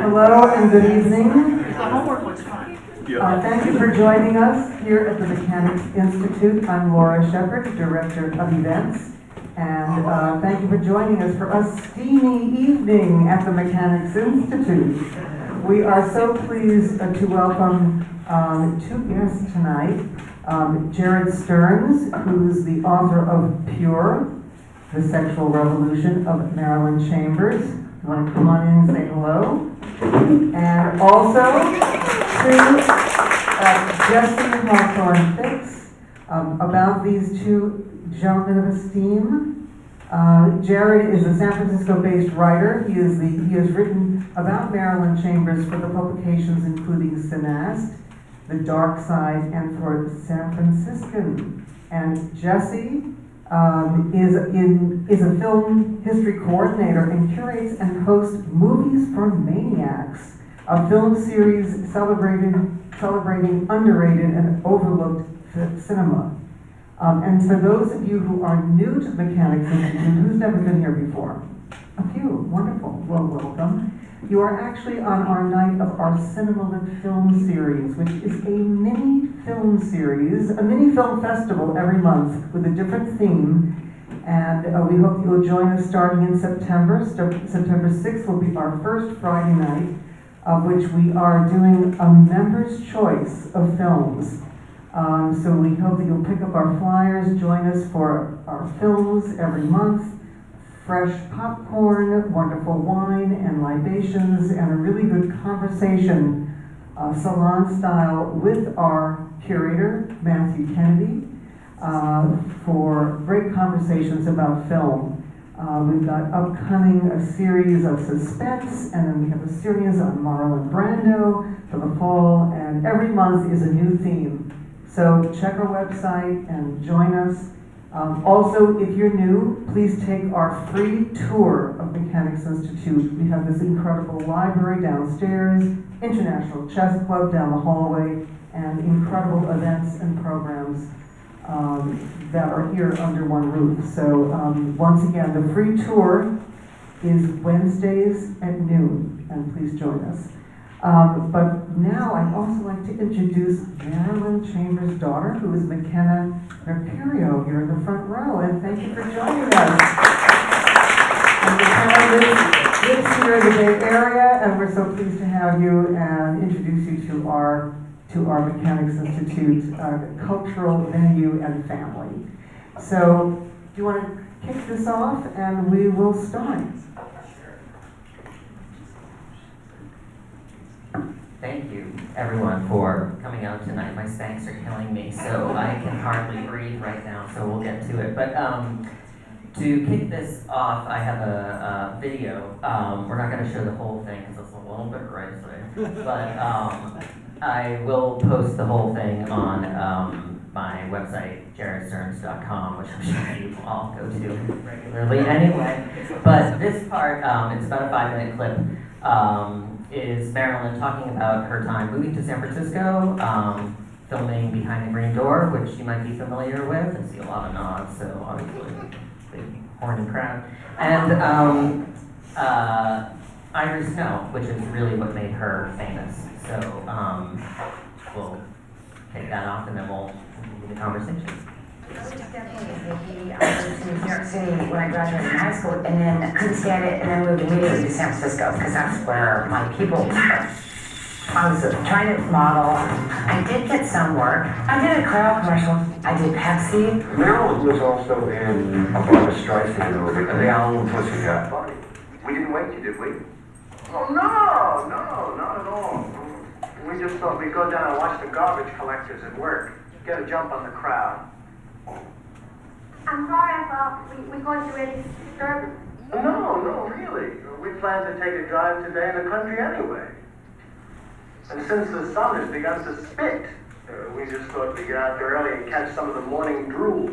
Hello and good evening. Homework was fun. Thank you for joining us here at the Mechanics Institute. I'm Laura Shepard, Director of Events, and thank you for joining us for a steamy evening at the Mechanics Institute. We are so pleased to welcome two guests tonight. Jared Stearns, who's the author of Pure, The Sexual Revolution of Marilyn Chambers. You want to come on in and say hello? And also to Jesse Hawthorne Ficks, about these two gentlemen of esteem. Jared is a San Francisco-based writer. He has written about Marilyn Chambers for the publications including Cinast, The Dark Side, and for San Franciscan. And Jesse is a film history coordinator and curates and hosts Movies for Maniacs, a film series celebrating underrated and overlooked cinema. And for those of you who are new to the Mechanics Institute, who's never been here before? A few, wonderful, well, welcome. You are actually on our night of our Cinema Lit Film Series, which is a mini film series, a mini film festival every month with a different theme. And we hope you'll join us starting in September. September 6th will be our first Friday night, of which we are doing a member's choice of films. So we hope that you'll pick up our flyers, join us for our films every month. Fresh popcorn, wonderful wine and libations, and a really good conversation, salon style, with our curator, Matthew Kennedy, for great conversations about film. We've got upcoming a series of suspense, and then we have a series on Marlon Brando for the fall, and every month is a new theme. So check our website and join us. Also, if you're new, please take our free tour of Mechanics Institute. We have this incredible library downstairs, International Chess Club down the hallway, and incredible events and programs that are here under one roof. So once again, the free tour is Wednesdays at noon, and please join us. But now I'd also like to introduce Marilyn Chambers' daughter, who is McKenna Mercurio here in the front row, and thank you for joining us. And McKenna lives here in the Bay Area, and we're so pleased to have you and introduce you to our Mechanics Institute cultural venue and family. So, do you want to kick this off, and we will start. Thank you, everyone, for coming out tonight. My spanks are killing me, so I can hardly breathe right now, so we'll get to it. But to kick this off, I have a video. We're not going to show the whole thing because it's a little bit racist, but I will post the whole thing on my website, jaredstearns.com, which I'm sure you all go to regularly anyway. But this part, it's about a 5-minute clip. Is Marilyn talking about her time moving to San Francisco, filming Behind the Green Door, which you might be familiar with. I see a lot of nods, so obviously big horny crowd. And Ivory Snow, which is really what made her famous. So we'll take that off and then we'll continue the conversation. Definitely. I moved to New York City when I graduated from high school, and then couldn't stand it, and then moved immediately to San Francisco because that's where my people are. I was trying to model. I did get some work. I did a Crowd commercial. I did Pepsi. Marilyn was also in a Barbra Streisand movie, The Owl and Pussycat. We didn't wake you, did we? Oh, no, not at all. We just thought we'd go down and watch the garbage collectors at work. Get a jump on the crowd. I'm sorry, I thought we caused you any disturbance. No, really. We plan to take a drive today in the country anyway. And since the sun has begun to spit, we just thought we'd get out there early and catch some of the morning drool.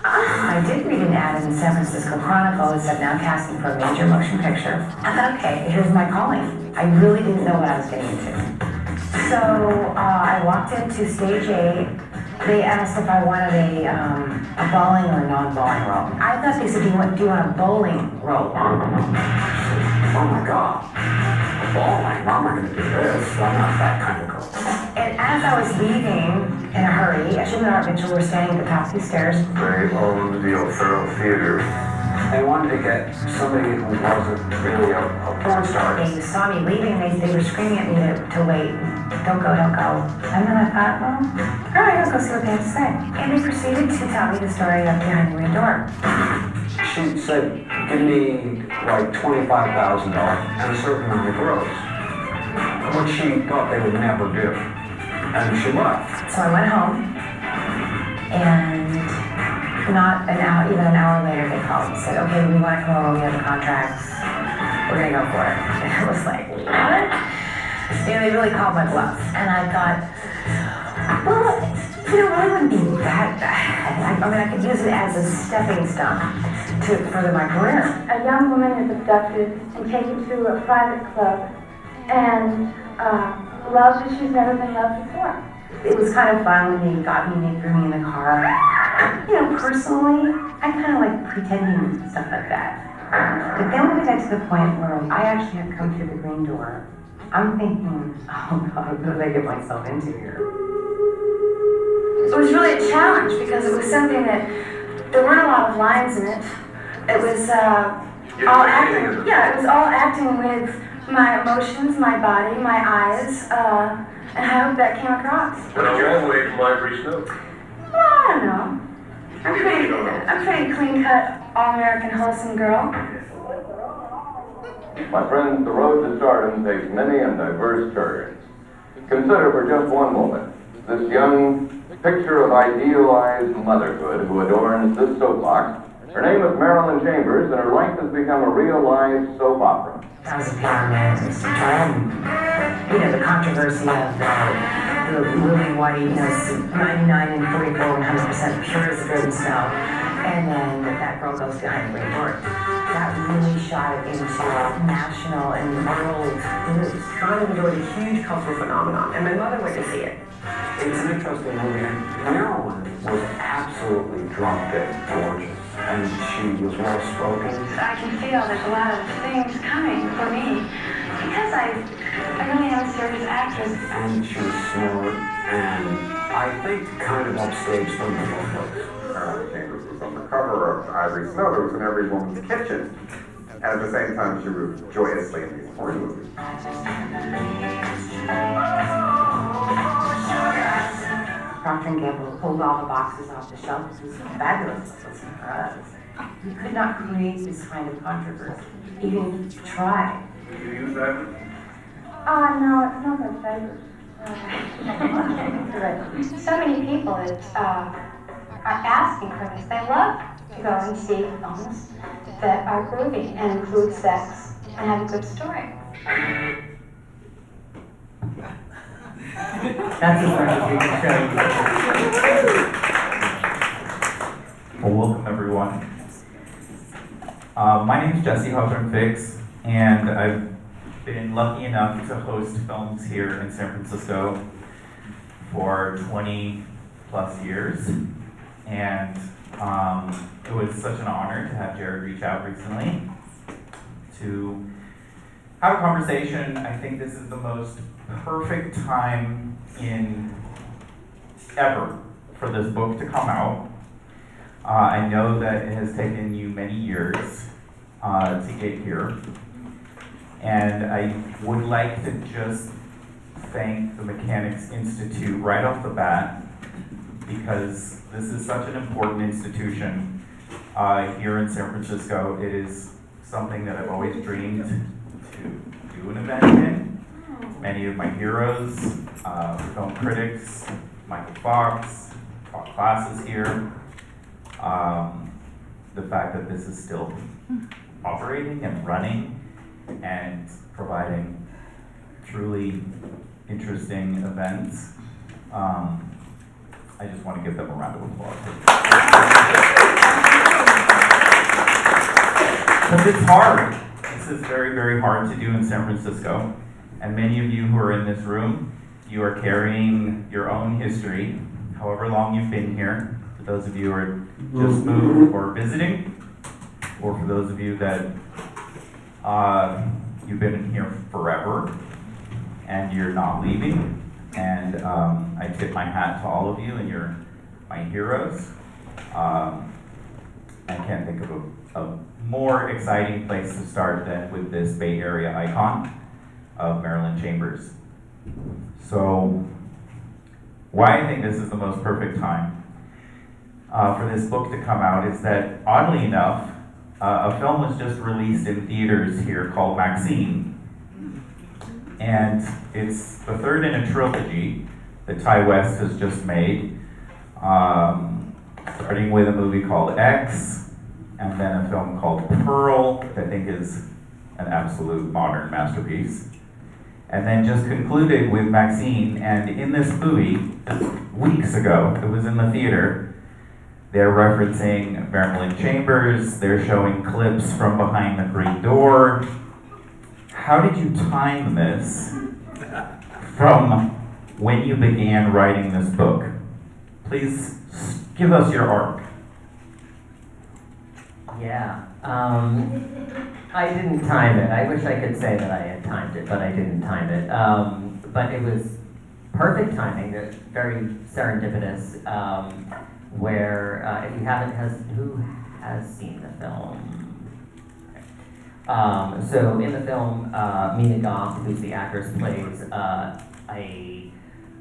I did read an ad in the San Francisco Chronicle that said now casting for a major motion picture. I thought, okay, here's my calling. I really didn't know what I was getting into. So I walked into stage 8. They asked if I wanted a bowling or a non-bowling role. I thought they said, do you want a bowling role? Oh my God. ball. Like, Mom, I'm gonna do this. I'm not that kind of girl. And as I was leaving in a hurry, she and Art Mitchell were standing at the top of these stairs. They owned the O'Farrell Theater. They wanted to get somebody who wasn't really a porn star. They saw me leaving, they were screaming at me to wait. Don't go, don't go. And then I thought, well, all right, I'll go see what they have to say. And they proceeded to tell me the story of behind the green door. She said, give me like $25,000 and a certain amount of gross, which she thought they would never do. And she left. So I went home, and not an hour, even an hour later, they called and said, okay, we want to come over, we have the contracts, we're going to go for it. And I was like, what? They really called my bluff. And I thought, well, I wouldn't be that bad. I mean, I could use it as a stepping stone to further my career. A young woman is abducted and taken to a private club and loved as she's never been loved before. It was kind of fun when they got me, they threw me in the car. Personally, I kind of like pretending stuff like that. But then when we got to the point where I actually had come through the green door, I'm thinking, oh God, what did I get myself into here? It was really a challenge because it was something that there weren't a lot of lines in it. It was all acting. Yeah, it was all acting with my emotions, my body, my eyes, and I hope that came across. Went a long way from Ivory Snow. Well, I don't know. I'm pretty clean-cut, all-American, wholesome girl. My friends, the road to stardom takes many and diverse turns. Consider for just one moment this young picture of idealized motherhood who adorns this soapbox. Her name is Marilyn Chambers, and her life has become a real-life soap opera. I was a pyramid, the controversy of the Lily White, 99 and 44, 100% pure as the driven snow, and then that girl goes behind the green door. That really shot it into national and world news. It was a huge cultural phenomenon, and my mother went to see it. It's an interesting movie, and Marilyn was absolutely drop dead gorgeous, and she was well spoken. I can feel there's a lot of things coming for me because I really am a serious actress. And she was smart, and I think kind of upstaged some of the folks. Marilyn Chambers was on the cover of Ivory Snow. It was in every woman's kitchen. And at the same time, she was joyously in these porn movies. Procter & Gamble pulled all the boxes off the shelf. It was fabulous for us. You could not create this kind of controversy, even if you tried. Do you use that? No, it's not my favorite. So many people that are asking for this. They love to go and see films that are groovy and include sex and have a good story. That's as much as we can show you. Well, welcome everyone. My name is Jesse Hawthorne Ficks, and I've been lucky enough to host films here in San Francisco for 20 plus years. And it was such an honor to have Jared reach out recently to have a conversation. I think this is the most perfect time in ever for this book to come out. I know that it has taken you many years to get here. And I would like to just thank the Mechanics Institute right off the bat, because this is such an important institution here in San Francisco. It is something that I've always dreamed to do an event in. Many of my heroes, film critics, Michael Fox, taught classes here. The fact that this is still operating and running and providing truly interesting events. I just want to give them a round of applause. Because it's hard. This is very, very hard to do in San Francisco. And many of you who are in this room, you are carrying your own history, however long you've been here. For those of you who are just moved or visiting, or for those of you that you've been in here forever, and you're not leaving. And I tip my hat to all of you, and you're my heroes. I can't think of a more exciting place to start than with this Bay Area icon of Marilyn Chambers. So, why I think this is the most perfect time for this book to come out is that, oddly enough, a film was just released in theaters here called Maxine. And it's the third in a trilogy that Ty West has just made, starting with a movie called X, and then a film called Pearl, which I think is an absolute modern masterpiece. And then just concluded with Maxine, and in this movie, weeks ago, it was in the theater, they're referencing Marilyn Chambers, they're showing clips from behind the green door. How did you time this from when you began writing this book? Please give us your arc. Yeah, I didn't time it. I wish I could say that I had timed it, but I didn't time it. But it was perfect timing, very serendipitous, where if you haven't, who has seen the film? So in the film, Mina Goff, who's the actress, plays a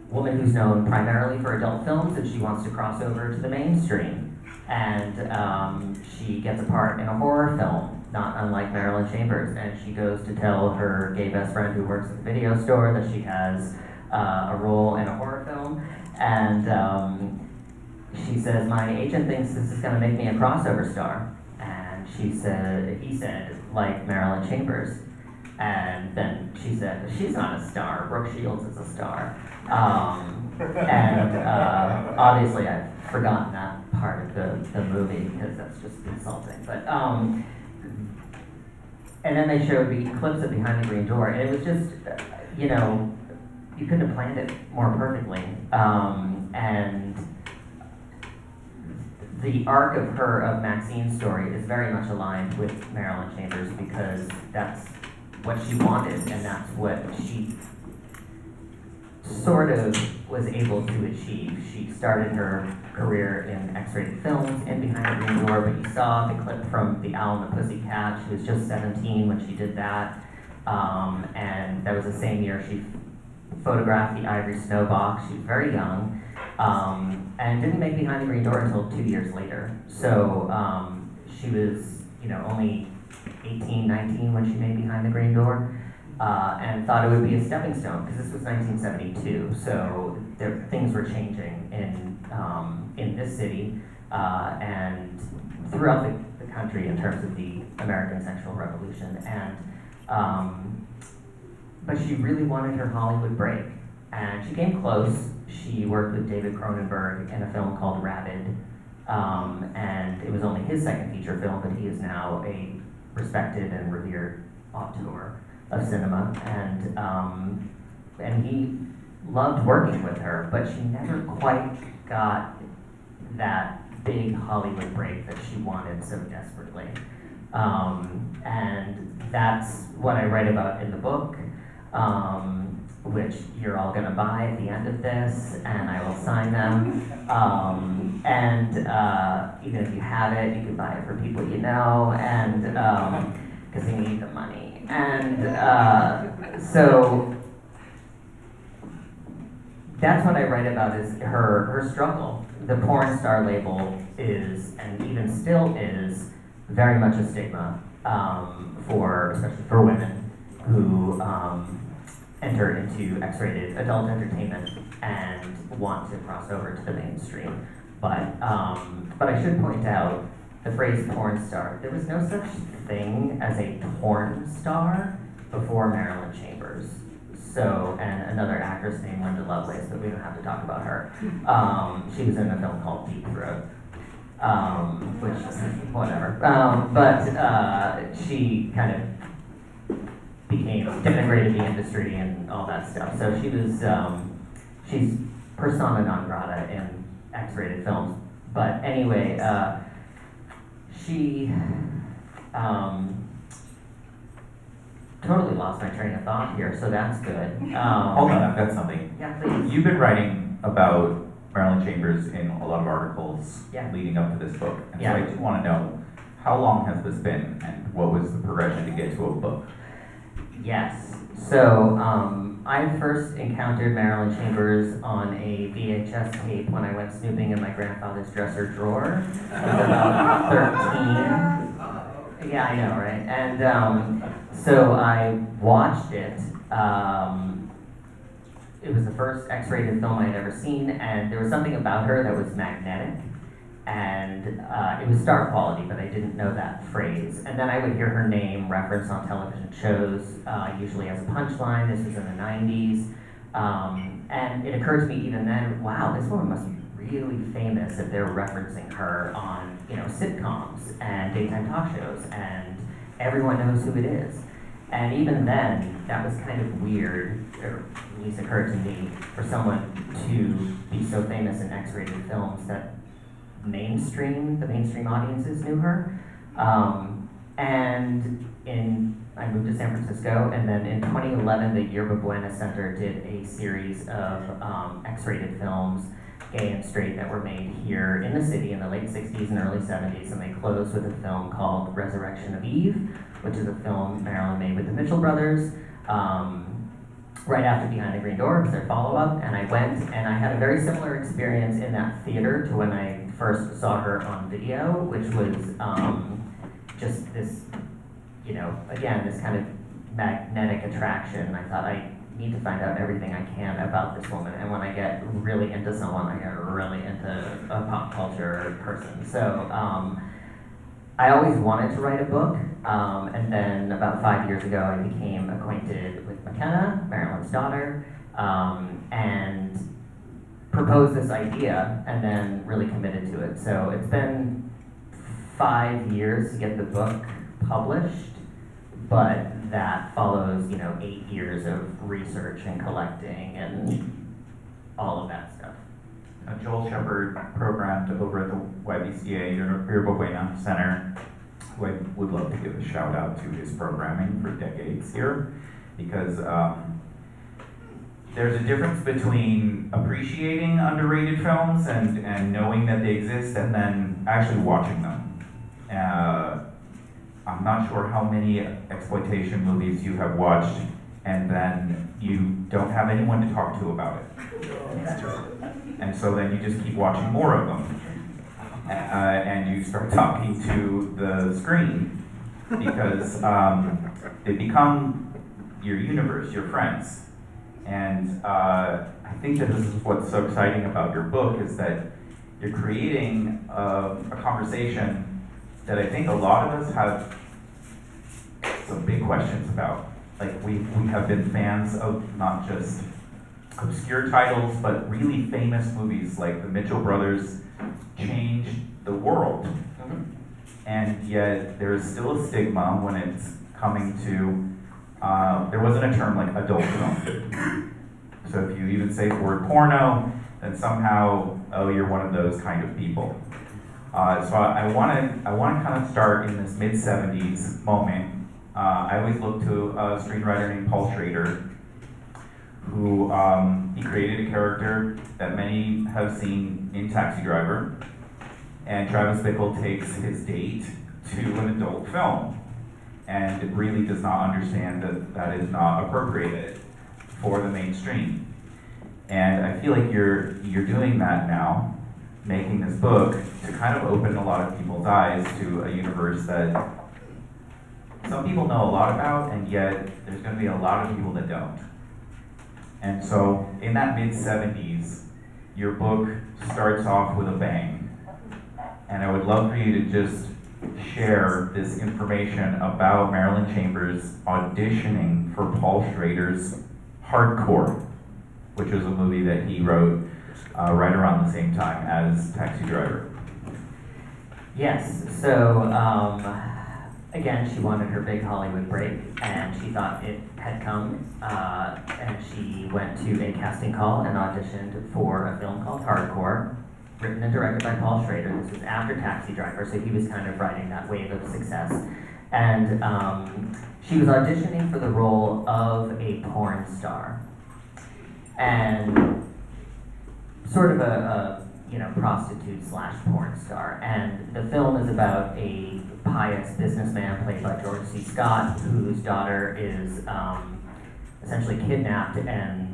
woman who's known primarily for adult films, and she wants to cross over to the mainstream. And she gets a part in a horror film, not unlike Marilyn Chambers, and she goes to tell her gay best friend who works at the video store that she has a role in a horror film, and she says, "My agent thinks this is going to make me a crossover star." And he said, "Like Marilyn Chambers." And then she said, "She's not a star. Brooke Shields is a star." Obviously I've forgotten that part of the movie because that's just insulting. But and then they showed the clips of Behind the Green Door, and it was just, you couldn't have planned it more perfectly. And the arc of Maxine's story is very much aligned with Marilyn Chambers because that's what she wanted, and that's what she sort of was able to achieve. She started her career in X-rated films, in Behind the Green Door, but you saw the clip from The Owl and the Pussycat. She was just 17 when she did that, and that was the same year she photographed the Ivory Snow Box. She was very young, and didn't make Behind the Green Door until 2 years later. So she was, only 18, 19 when she made Behind the Green Door, and thought it would be a stepping stone because this was 1972. So things were changing in this city and throughout the country in terms of the American sexual revolution. And but she really wanted her Hollywood break, and she came close. She worked with David Cronenberg in a film called Rabid, and it was only his second feature film, but he is now a respected and revered auteur of cinema, and he loved working with her, but she never quite got that big Hollywood break that she wanted so desperately. And that's what I write about in the book, which you're all gonna buy at the end of this, and I will sign them. And even if you have it, you can buy it for people you know, and because they need the money. And so that's what I write about, is her struggle. The porn star label is, and even still is, very much a stigma especially for women who enter into X-rated adult entertainment and want to cross over to the mainstream. But I should point out the phrase porn star. There was no such thing as a porn star before Marilyn Chambers. So, and another actress named Linda Lovelace, but we don't have to talk about her. She was in a film called Deep Throat, which, whatever. But she kind of denigrated the industry and all that stuff. So she was, she's persona non grata in X-rated films. But anyway, she totally lost my train of thought here, so that's good. Hold on, I've got something. Yeah, please. You've been writing about Marilyn Chambers in a lot of articles Yeah. leading up to this book. And Yeah. so I do want to know, how long has this been and what was the progression to get to a book? Yes. So I first encountered Marilyn Chambers on a VHS tape when I went snooping in my grandfather's dresser drawer. I was about 13. Yeah, I know, right? And so I watched it. It was the first X-rated film I had ever seen, and there was something about her that was magnetic. And it was star quality, but I didn't know that phrase. And then I would hear her name referenced on television shows, usually as a punchline. This was in the 90s. And it occurred to me even then, wow, this woman must be really famous if they're referencing her on, sitcoms and daytime talk shows, and everyone knows who it is. And even then, that was kind of weird, or at least occurred to me, for someone to be so famous in X-rated films that the mainstream audiences knew her. I moved to San Francisco, and then in 2011, the Yerba Buena Center did a series of X-rated films, gay and straight, that were made here in the city in the late 60s and early 70s, and they closed with a film called Resurrection of Eve, which is a film Marilyn made with the Mitchell brothers. Right after Behind the Green Door, it was their follow-up, and I went, and I had a very similar experience in that theater to when I first saw her on video, which was just this, again, this kind of magnetic attraction. I thought, I need to find out everything I can about this woman, and when I get really into someone, I get really into a pop culture person. So I always wanted to write a book, and then about 5 years ago, I became acquainted with McKenna, Marilyn's daughter, and proposed this idea, and then really committed to it. So it's been 5 years to get the book published, but that follows, 8 years of research and collecting and all of that stuff. Joel Shepard programmed over at the YBCA, Yerba Buena Center, who I would love to give a shout out to his programming for decades here, because there's a difference between appreciating underrated films and knowing that they exist and then actually watching them. I'm not sure how many exploitation movies you have watched and then you don't have anyone to talk to about it. And so then you just keep watching more of them. And you start talking to the screen because they become your universe, your friends. And I think that this is what's so exciting about your book, is that you're creating a conversation that I think a lot of us have some big questions about. Like we have been fans of not just obscure titles, but really famous movies like the Mitchell brothers changed the world. And yet there is still a stigma when it's coming to, there wasn't a term like adult film. So if you even say the word porno, then somehow, oh, you're one of those kind of people. So I want to kind of start in this mid-70s moment. I always look to a screenwriter named Paul Schrader, who he created a character that many have seen in Taxi Driver, and Travis Bickle takes his date to an adult film and really does not understand that that is not appropriated for the mainstream. And I feel like you're doing that now, making this book to kind of open a lot of people's eyes to a universe that some people know a lot about, and yet there's going to be a lot of people that don't. And so in that mid-70s, your book starts off with a bang. And I would love for you to just share this information about Marilyn Chambers auditioning for Paul Schrader's Hardcore, which was a movie that he wrote right around the same time as Taxi Driver. Yes, so again, she wanted her big Hollywood break, and she thought it had come, and she went to a casting call and auditioned for a film called Hardcore, written and directed by Paul Schrader. This was after Taxi Driver, so he was kind of riding that wave of success. And she was auditioning for the role of a porn star. And sort of a prostitute slash porn star. And the film is about a pious businessman played by George C. Scott, whose daughter is essentially kidnapped and,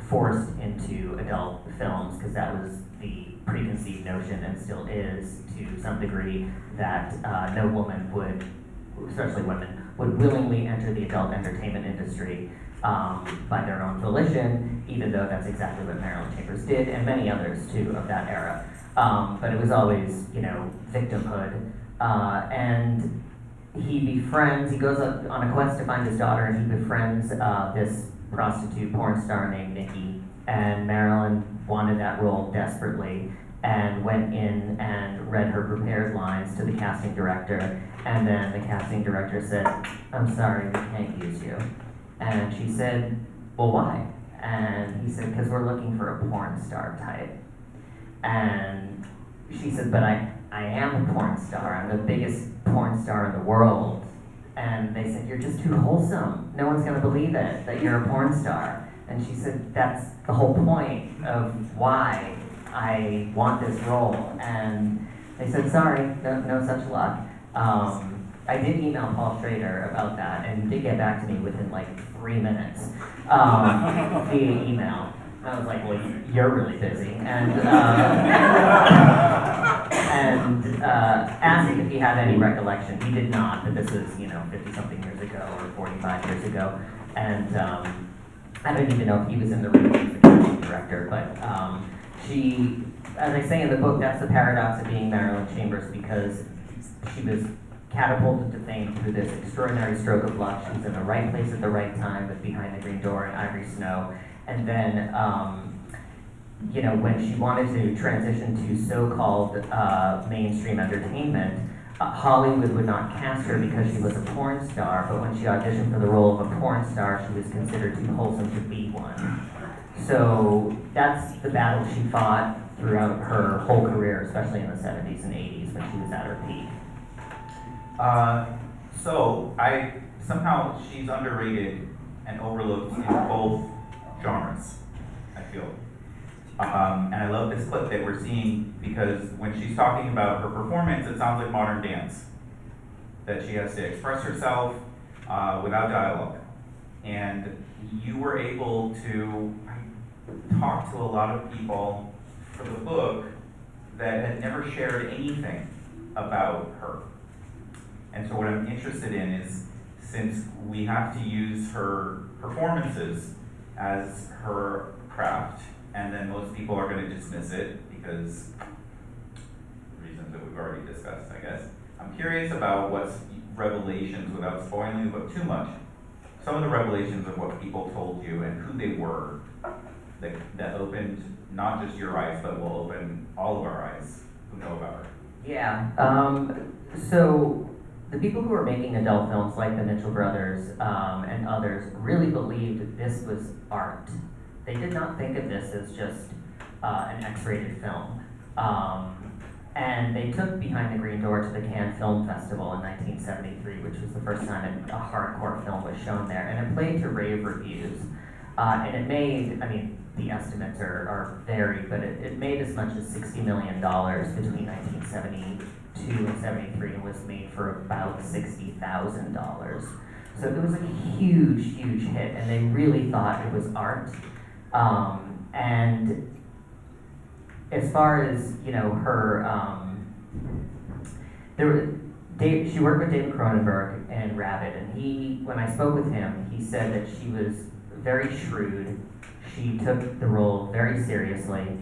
forced into adult films, because that was the preconceived notion, and still is to some degree, that no woman would, especially women, would willingly enter the adult entertainment industry by their own volition, even though that's exactly what Marilyn Chambers did, and many others too of that era. But it was always, victimhood. And he goes on a quest to find his daughter, and he befriends this prostitute porn star named Nikki. And Marilyn wanted that role desperately, and went in and read her prepared lines to the casting director. And then the casting director said, "I'm sorry, we can't use you." And she said, "Well, why?" And he said, "Because we're looking for a porn star type." And she said, "But I am a porn star. I'm the biggest porn star in the world." And they said, "You're just too wholesome. No one's going to believe it, that you're a porn star." And she said, "That's the whole point of why I want this role." And they said, "Sorry, no such luck." I did email Paul Schrader about that, and he did get back to me within like 3 minutes via email. I was like, "Well, you're really busy," and asked if he had any recollection. He did not, but this was 50-something years ago or 45 years ago, and I don't even know if he was in the room as the casting director. But she, as I say in the book, that's the paradox of being Marilyn Chambers, because she was catapulted to fame through this extraordinary stroke of luck. She was in the right place at the right time with Behind the Green Door and Ivory Snow. And then, when she wanted to transition to so-called mainstream entertainment, Hollywood would not cast her because she was a porn star, but when she auditioned for the role of a porn star, she was considered too wholesome to be one. So that's the battle she fought throughout her whole career, especially in the 70s and 80s when she was at her peak. Somehow she's underrated and overlooked in both genres, I feel. And I love this clip that we're seeing, because when she's talking about her performance, it sounds like modern dance. That she has to express herself without dialogue. And you were able to talk to a lot of people for the book that had never shared anything about her. And so what I'm interested in is, since we have to use her performances as her craft, and then most people are going to dismiss it because reasons that we've already discussed, I guess. I'm curious about what's revelations, without spoiling the book too much, some of the revelations of what people told you and who they were that opened not just your eyes, but will open all of our eyes who know about her. Yeah, so the people who were making adult films, like the Mitchell brothers and others, really believed that this was art. They did not think of this as just an X-rated film. And they took Behind the Green Door to the Cannes Film Festival in 1973, which was the first time a hardcore film was shown there. And it played to rave reviews. And it made, the estimates are varied, but it made as much as $60 million between 1972 and 73, and was made for about $60,000. So it was a huge, huge hit, and they really thought it was art. And as far as her, she worked with David Cronenberg in Rabid, and when I spoke with him, he said that she was very shrewd. She took the role very seriously,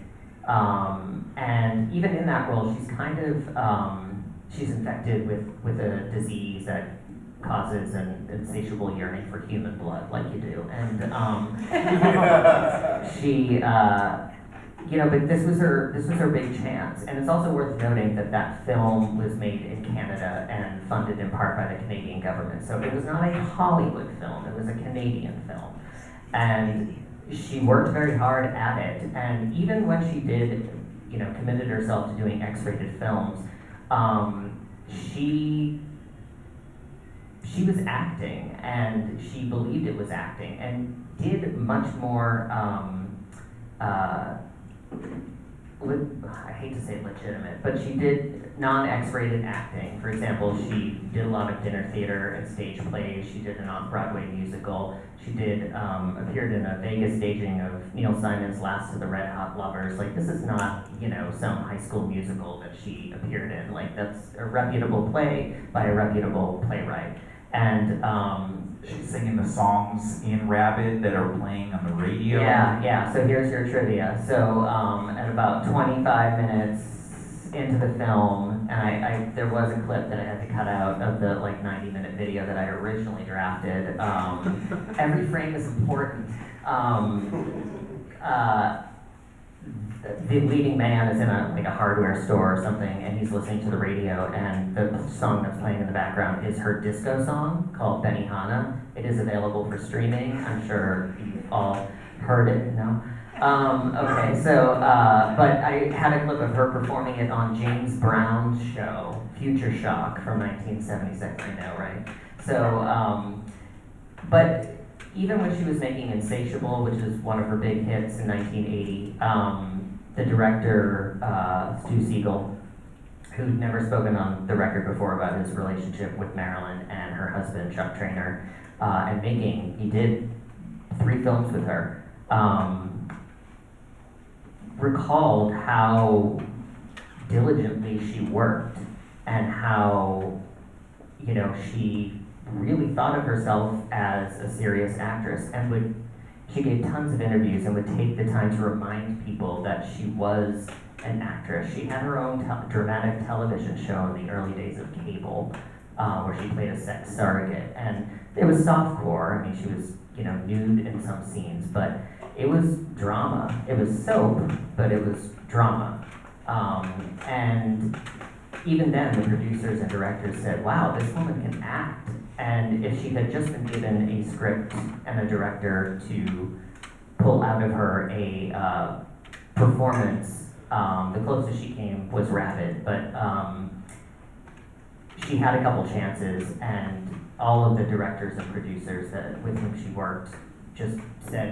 and even in that role, she's kind of she's infected with a disease that causes an insatiable yearning for human blood, like you do, and she, but this was her big chance. And it's also worth noting that film was made in Canada and funded in part by the Canadian government. So it was not a Hollywood film; it was a Canadian film, and she worked very hard at it. And even when she did, committed herself to doing X-rated films, she she was acting, and she believed it was acting, and did much more, I hate to say legitimate, but she did non-X-rated acting. For example, she did a lot of dinner theater and stage plays. She did an off-Broadway musical. She did appeared in a Vegas staging of Neil Simon's Last of the Red Hot Lovers. Like, this is not, you know, some high school musical that she appeared in. Like, that's a reputable play by a reputable playwright. And she's singing the songs in Rabid that are playing on the radio. yeah. So here's your trivia. So at about 25 minutes into the film, and I there was a clip that I had to cut out of the like 90-minute video that I originally drafted. Every frame is important. The leading man is in a hardware store or something, and he's listening to the radio, and the song that's playing in the background is her disco song called Benihana. It is available for streaming. I'm sure you've all heard it, no? Okay, so, but I had a clip of her performing it on James Brown's show, Future Shock, from 1976, I know, right? So, but even when she was making Insatiable, which is one of her big hits in 1980, the director, Stu Siegel, who'd never spoken on the record before about his relationship with Marilyn and her husband, Chuck Traynor, he did 3 films with her, recalled how diligently she worked and how, you know, she really thought of herself as a serious actress, and she gave tons of interviews and would take the time to remind people that she was an actress. She had her own dramatic television show in the early days of cable, where she played a sex surrogate, and it was softcore. I mean, she was, you know, nude in some scenes, but it was drama. It was soap, but it was drama. And even then, the producers and directors said, wow, this woman can act. And if she had just been given a script and a director to pull out of her a performance, the closest she came was Rabid, but she had a couple chances, and all of the directors and producers with whom she worked just said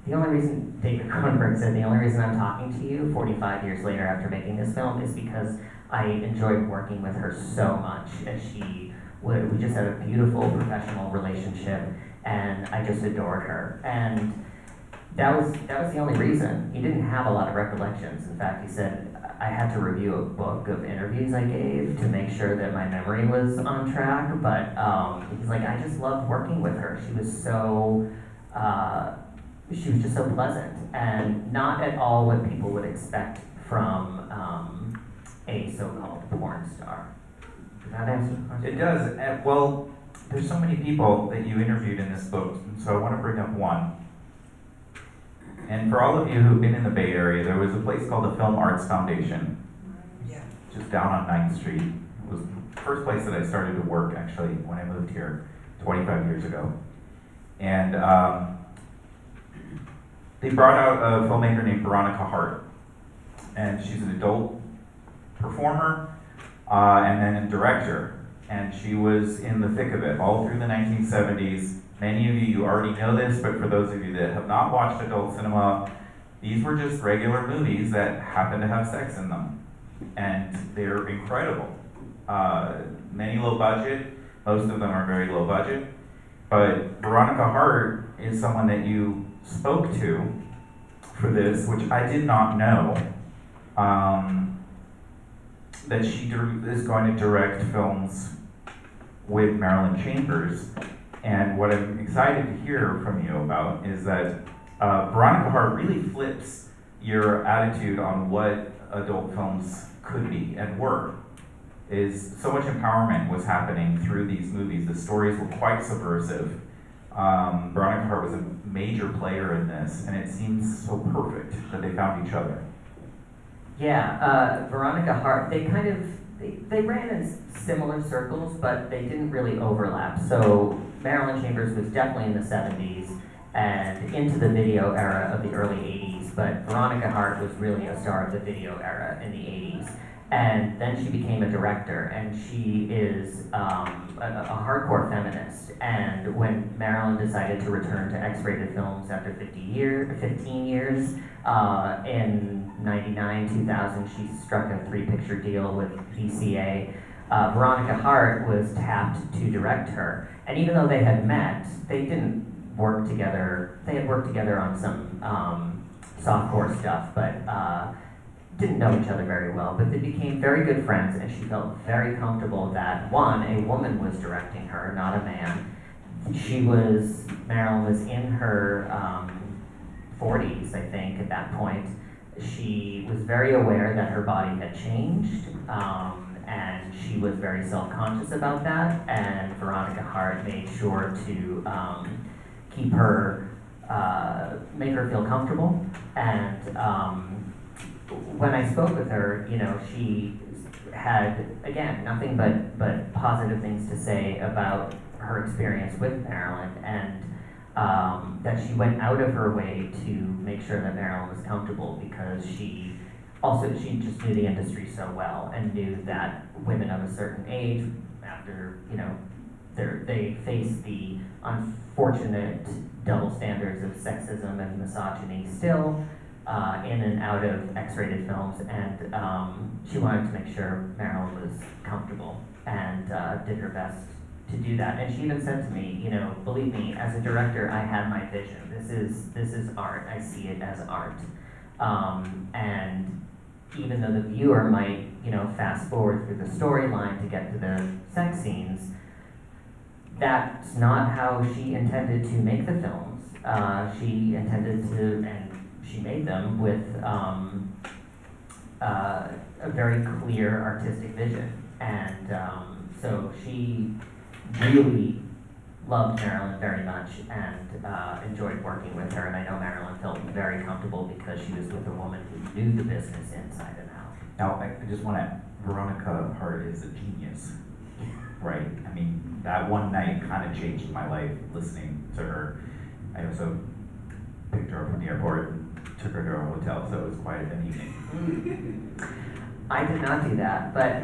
the only reason, David Cronenberg said, the only reason I'm talking to you 45 years later after making this film is because I enjoyed working with her so much, and we just had a beautiful professional relationship, and I just adored her. And that was the only reason. He didn't have a lot of recollections. In fact, he said, I had to review a book of interviews I gave to make sure that my memory was on track, but he's like, I just loved working with her. She was just so pleasant, and not at all what people would expect from a so-called porn star. Does that answer the question? It does. And, well, there's so many people that you interviewed in this book, so I want to bring up one. And for all of you who've been in the Bay Area, there was a place called the Film Arts Foundation, just down on 9th Street. It was the first place that I started to work, actually, when I moved here 25 years ago. And they brought out a filmmaker named Veronica Hart. And she's an adult performer, and then a director. And she was in the thick of it all through the 1970s. Many of you already know this, but for those of you that have not watched adult cinema, these were just regular movies that happened to have sex in them. And they're incredible. Many low budget, most of them are very low budget. But Veronica Hart is someone that you spoke to for this, which I did not know, that she is going to direct films with Marilyn Chambers. And what I'm excited to hear from you about is that Veronica Hart really flips your attitude on what adult films could be and were. Is so much empowerment was happening through these movies. The stories were quite subversive. Veronica Hart was a major player in this, and it seems so perfect that they found each other. Yeah, Veronica Hart, they ran in similar circles, but they didn't really overlap. So Marilyn Chambers was definitely in the 70s and into the video era of the early 80s, but Veronica Hart was really a star of the video era in the 80s. And then she became a director, and she is a hardcore feminist. And when Marilyn decided to return to X-rated films after 15 years, in 99, 2000, she struck a 3-picture deal with VCA. Veronica Hart was tapped to direct her, and even though they had met, they didn't work together. They had worked together on some softcore stuff, but didn't know each other very well. But they became very good friends, and she felt very comfortable that, one, a woman was directing her, not a man. Marilyn was in her 40s, I think, at that point. She was very aware that her body had changed, and she was very self-conscious about that, and Veronica Hart made sure to keep her, make her feel comfortable. And when I spoke with her, you know, she had, again, nothing but positive things to say about her experience with Marilyn, and that she went out of her way to make sure that Marilyn was comfortable, because she just knew the industry so well and knew that women of a certain age, after, you know, they face the unfortunate double standards of sexism and misogyny still in and out of X-rated films, and she wanted to make sure Marilyn was comfortable, and did her best to do that. And she even said to me, you know, believe me, as a director, I had my vision. This is art. I see it as art. And even though the viewer might, you know, fast forward through the storyline to get to the sex scenes, that's not how she intended to make the films. She intended to, and she made them with a very clear artistic vision. And so she really loved Marilyn very much, and enjoyed working with her. And I know Marilyn felt very comfortable because she was with a woman who knew the business inside and out. Now, I just want to, Veronica Hart is a genius, right? I mean, that one night kind of changed my life, listening to her. I also picked her up from the airport and took her to our hotel, so it was quite an evening. I did not do that, but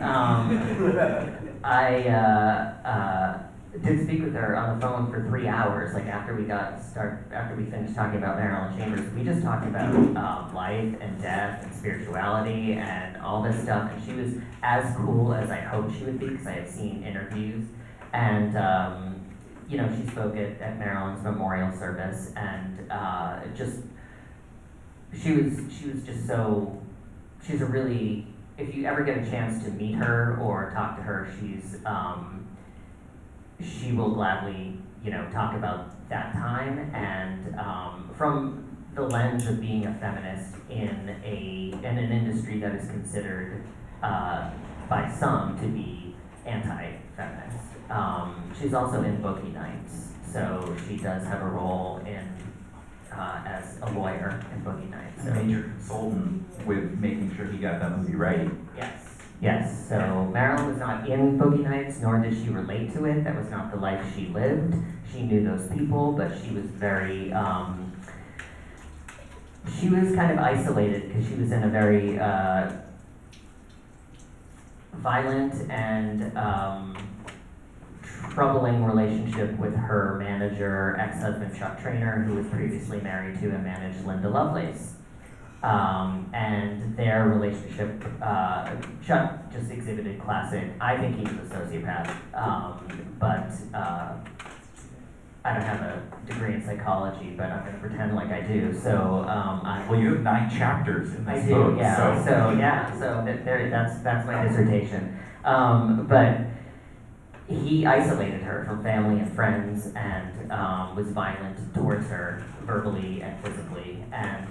I did speak with her on the phone for 3 hours, like after we finished talking about Marilyn Chambers. We just talked about life and death and spirituality and all this stuff, and she was as cool as I hoped she would be, because I had seen interviews. And you know, she spoke at Marilyn's memorial service, and she was just so, she's a really, if you ever get a chance to meet her or talk to her, she will gladly, you know, talk about that time, and from the lens of being a feminist in an industry that is considered by some to be anti-feminist. She's also in Boogie Nights, so she does have a role in as a lawyer in Boogie Nights. A major consultant with making sure he got that movie right. Yes, so Marilyn was not in Boogie Nights, nor did she relate to it. That was not the life she lived. She knew those people, but she was very, she was kind of isolated because she was in a very violent and troubling relationship with her manager, ex-husband Chuck Traynor, who was previously married to and managed Linda Lovelace. And their relationship, Chuck just exhibited classic, I think he was a sociopath, but I don't have a degree in psychology, but I'm going to pretend like I do. So, well, you have 9 chapters in this book. I do, yeah. So that's my dissertation. But he isolated her from family and friends, and was violent towards her verbally and physically, and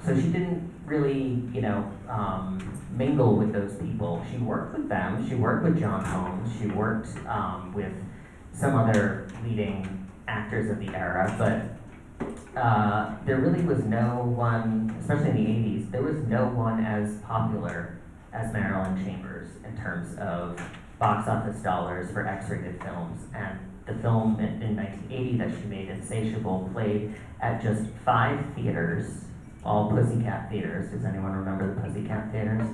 so she didn't really, you know, mingle with those people. She worked with them. She worked with John Holmes. She worked with some other leading actors of the era, but there really was no one, especially in the 80s, there was no one as popular as Marilyn Chambers in terms of box office dollars for X-rated films. And the film in 1980 that she made, Insatiable, played at just 5 theaters, all Pussycat theaters. Does anyone remember the Pussycat theaters?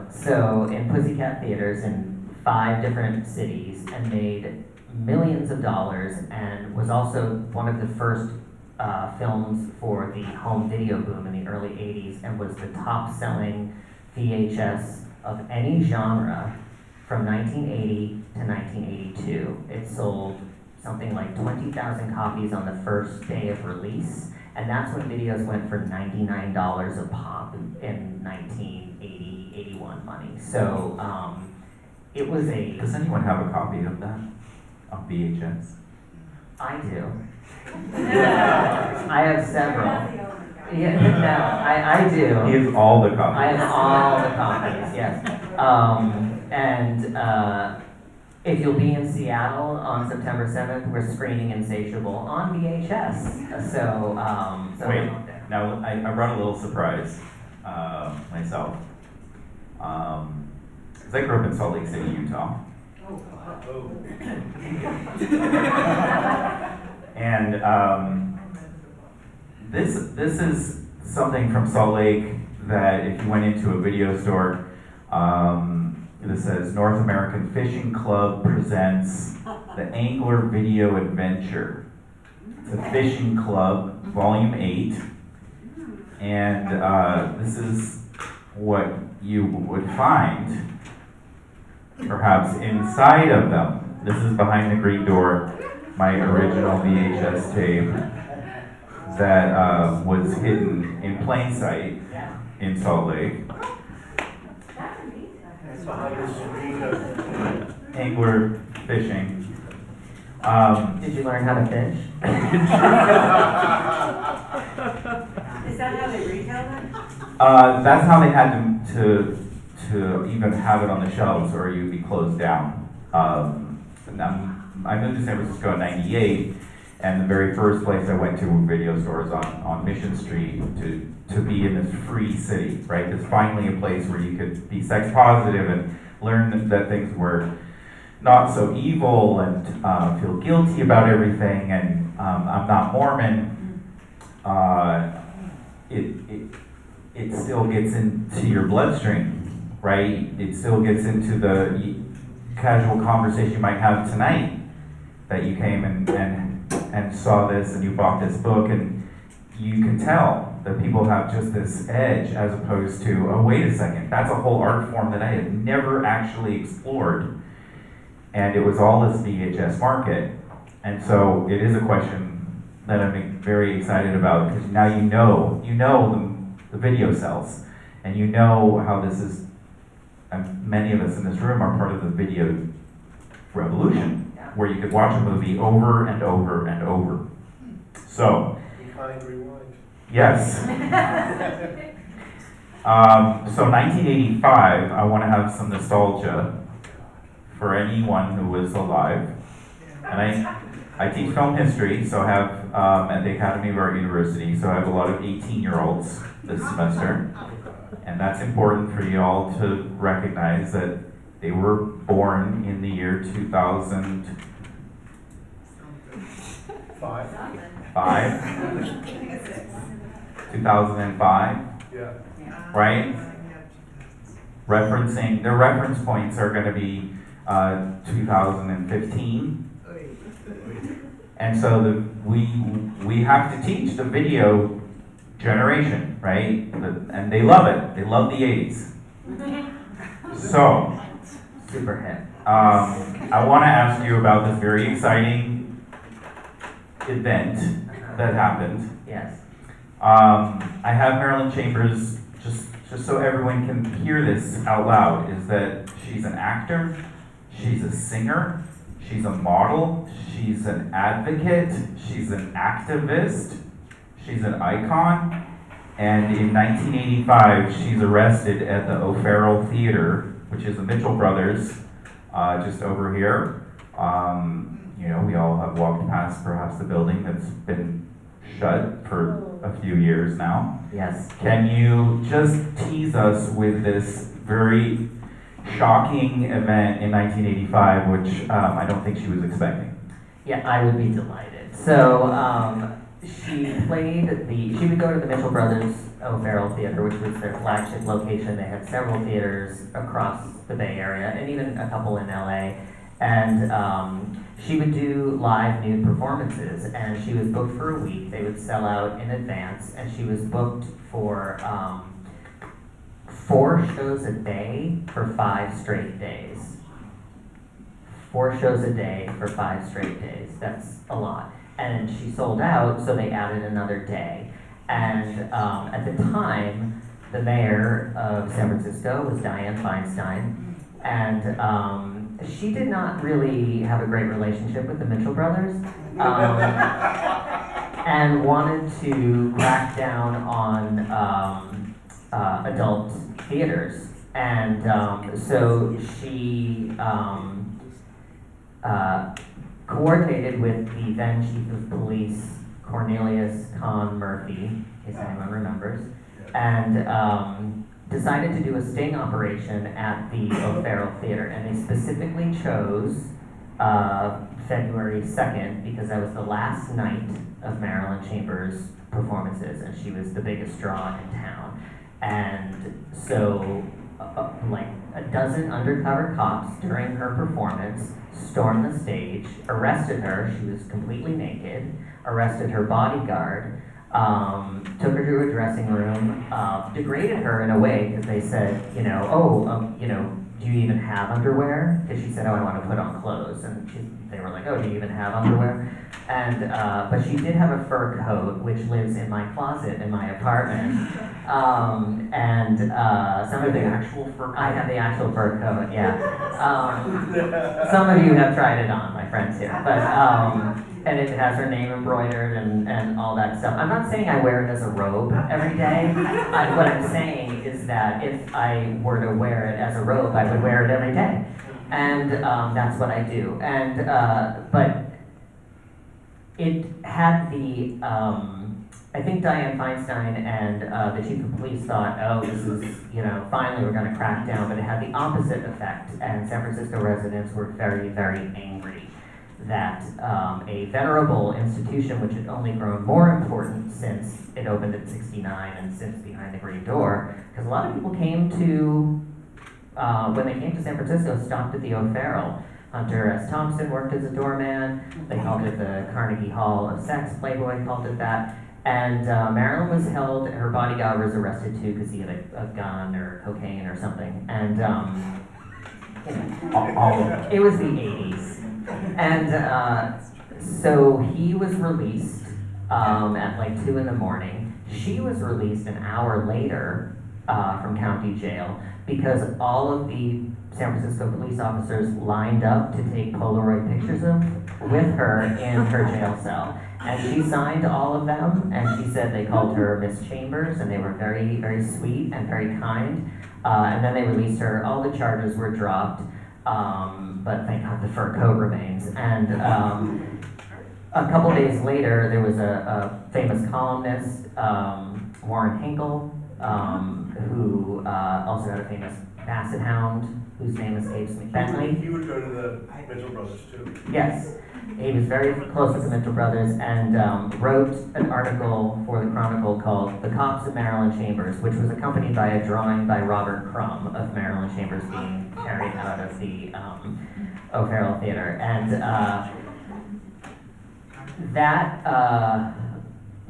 So in Pussycat Theaters in 5 different cities and made millions of dollars and was also one of the first films for the home video boom in the early 80s and was the top selling VHS of any genre from 1980 to 1982. It sold something like 20,000 copies on the first day of release, and that's when videos went for $99 a pop in 1980, 81 money. So it was a... Does anyone have a copy of that on VHS? I do. I have several. Yeah, no, I do. He has all the copies. I have all the copies, yes. If you'll be in Seattle on September 7th, we're screening Insatiable on VHS. So Wait, now I brought a little surprise myself. Because I grew up in Salt Lake City, Utah. And this is something from Salt Lake that if you went into a video store, it says North American Fishing Club presents the Angler Video Adventure. It's a fishing club, volume 8. And this is what you would find perhaps inside of them. This is behind the green door, my original VHS tape that was hidden in plain sight in Salt Lake. Angler fishing. Did you learn how to fish? Is that how they retail that? That's how they had to even have it on the shelves, or you'd be closed down. I moved to San Francisco in '98, and the very first place I went to were video stores on Mission Street to be in this free city, right? There's finally a place where you could be sex positive and learn that things were not so evil and feel guilty about everything, and I'm not Mormon. It still gets into your bloodstream, right? It still gets into the casual conversation you might have tonight, that you came and saw this and you bought this book, and you can tell that people have just this edge as opposed to, oh, wait a second, that's a whole art form that I had never actually explored. And it was all this VHS market. And so it is a question that I'm very excited about, because now you know the video sells, and you know how this is, and many of us in this room are part of the video revolution, where you could watch a movie over and over and over. So, rewind. yes. So 1985, I want to have some nostalgia for anyone who was alive. And I teach film history, so I have at the Academy of Art University, so I have a lot of 18-year-olds this semester. And that's important for you all to recognize that they were born in the year 2005? 2005? Yeah. Right? Their reference points are going to be 2015. And so we have to teach the video generation, right? And they love it. They love the 80s. So, Super hit. I want to ask you about this very exciting event that happened. Yes. I have Marilyn Chambers, just so everyone can hear this out loud, is that she's an actor, she's a singer, she's a model, she's an advocate, she's an activist, she's an icon, and in 1985 she's arrested at the O'Farrell Theater, which is the Mitchell Brothers, just over here. We all have walked past perhaps the building that's been shut for a few years now. Yes. Can you just tease us with this very shocking event in 1985, which I don't think she was expecting? Yeah, I would be delighted. So, she would go to the Mitchell Brothers O'Farrell Theater, which was their flagship location. They had several theaters across the Bay Area, and even a couple in LA. And she would do live nude performances, and she was booked for a week. They would sell out in advance, and she was booked for 4 shows a day for 5 straight days. 4 shows a day for 5 straight days. That's a lot. And she sold out, so they added another day. And at the time, the mayor of San Francisco was Dianne Feinstein, and she did not really have a great relationship with the Mitchell brothers, and wanted to crack down on adult theaters. And so she coordinated with the then chief of police, Cornelius Kahn Murphy, in case anyone remembers, and decided to do a sting operation at the O'Farrell Theater. And they specifically chose February 2nd because that was the last night of Marilyn Chambers' performances, and she was the biggest draw in town. And so, like a dozen undercover cops during her performance stormed the stage, arrested her, she was completely naked, arrested her bodyguard, took her to a dressing room, degraded her in a way because they said, do you even have underwear? Because she said, oh, I want to put on clothes. And they were like, oh, do you even have underwear? And, but she did have a fur coat, which lives in my closet in my apartment. Some of the actual fur coat? I have the actual fur coat, yeah. Some of you have tried it on, my friends here. But, and it has her name embroidered and all that stuff. I'm not saying I wear it as a robe every day. What I'm saying is that if I were to wear it as a robe, I would wear it every day. And that's what I do. And, but it had the, I think Dianne Feinstein and the chief of police thought, oh, this is, finally we're going to crack down, but it had the opposite effect, and San Francisco residents were very, very angry that a venerable institution, which had only grown more important since it opened in '69 and since Behind the Green Door, because a lot of people came to, when they came to San Francisco, stopped at the O'Farrell. Hunter S. Thompson worked as a doorman. They called it the Carnegie Hall of Sex. Playboy called it that. And Marilyn was held, her bodyguard was arrested too because he had a gun or cocaine or something. And it was the 80s. And so he was released at like 2 in the morning. She was released an hour later from county jail because all of the San Francisco police officers lined up to take Polaroid pictures with her in her jail cell. And she signed all of them, and she said they called her Miss Chambers, and they were very, very sweet and very kind. And then they released her. All the charges were dropped, but thank God the fur coat remains. And a couple days later, there was a famous columnist, Warren Hinkle, who also had a famous basset hound, whose name escapes me, Bentley. He would go to the Mitchell Brothers too. Yes. He was very close with the Mitchell Brothers and wrote an article for the Chronicle called The Cops of Marilyn Chambers, which was accompanied by a drawing by Robert Crumb of Marilyn Chambers being carried out of the O'Farrell Theater. And that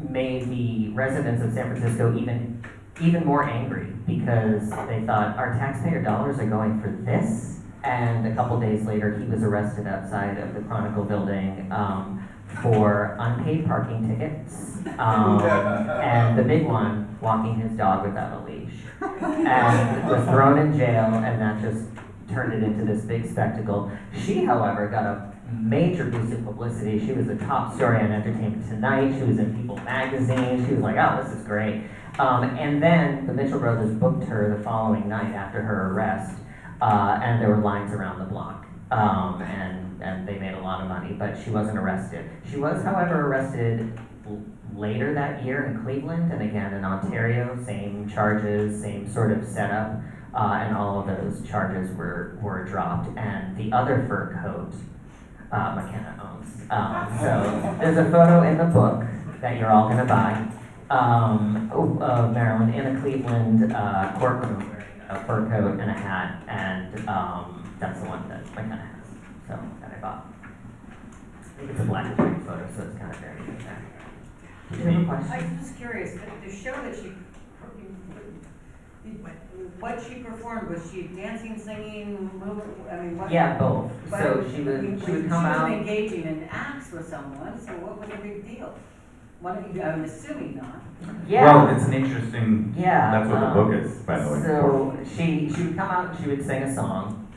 made the residents of San Francisco even more angry because they thought, our taxpayer dollars are going for this? And a couple days later, he was arrested outside of the Chronicle building for unpaid parking tickets, and the big one, walking his dog without a leash, and was thrown in jail, and that just turned it into this big spectacle. She, however, got a major boost of publicity. She was a top story on Entertainment Tonight. She was in People magazine. She was like, oh, this is great. And then the Mitchell Brothers booked her the following night after her arrest. And there were lines around the block, and they made a lot of money, but she wasn't arrested. She was, however, arrested later that year in Cleveland and again in Ontario, same charges, same sort of setup, and all of those charges were dropped. And the other fur coat, McKenna owns. So there's a photo in the book that you're all gonna buy. Marilyn in a Cleveland courtroom wearing a fur coat and a hat, and that's the one that McKenna has. So that I bought. I think it's a black and white photo, so it's kind of very good there. Did you have a question? I was just curious, the show that what she performed, was she dancing, singing, moving, I mean, what? Yeah, both. But, So she would come out. She was engaging in acts with someone, so what was the big deal? I'm assuming not. Yeah. Well, it's an interesting, Yeah. that's what the book is, by the way. So she would come out and she would sing a song,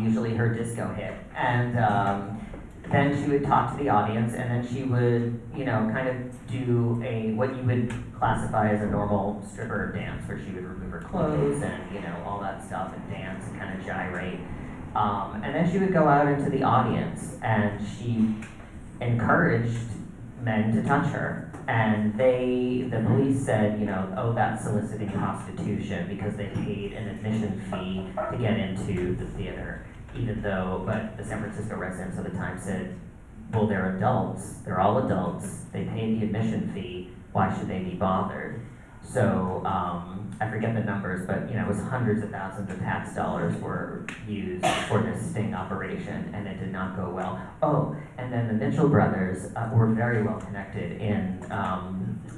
usually her disco hit, and then she would talk to the audience, and then she would, kind of do what you would classify as a normal stripper dance, where she would remove her clothes and all that stuff and dance and kind of gyrate. And then she would go out into the audience, and she encouraged men to touch her. And the police said, oh, that's soliciting prostitution, because they paid an admission fee to get into the theater. But the San Francisco residents of the time said, well, they're adults, they're all adults, they paid the admission fee, why should they be bothered? So, I forget the numbers, but it was hundreds of thousands of tax dollars were used for this sting operation, and it did not go well. Oh, and then the Mitchell brothers were very well connected in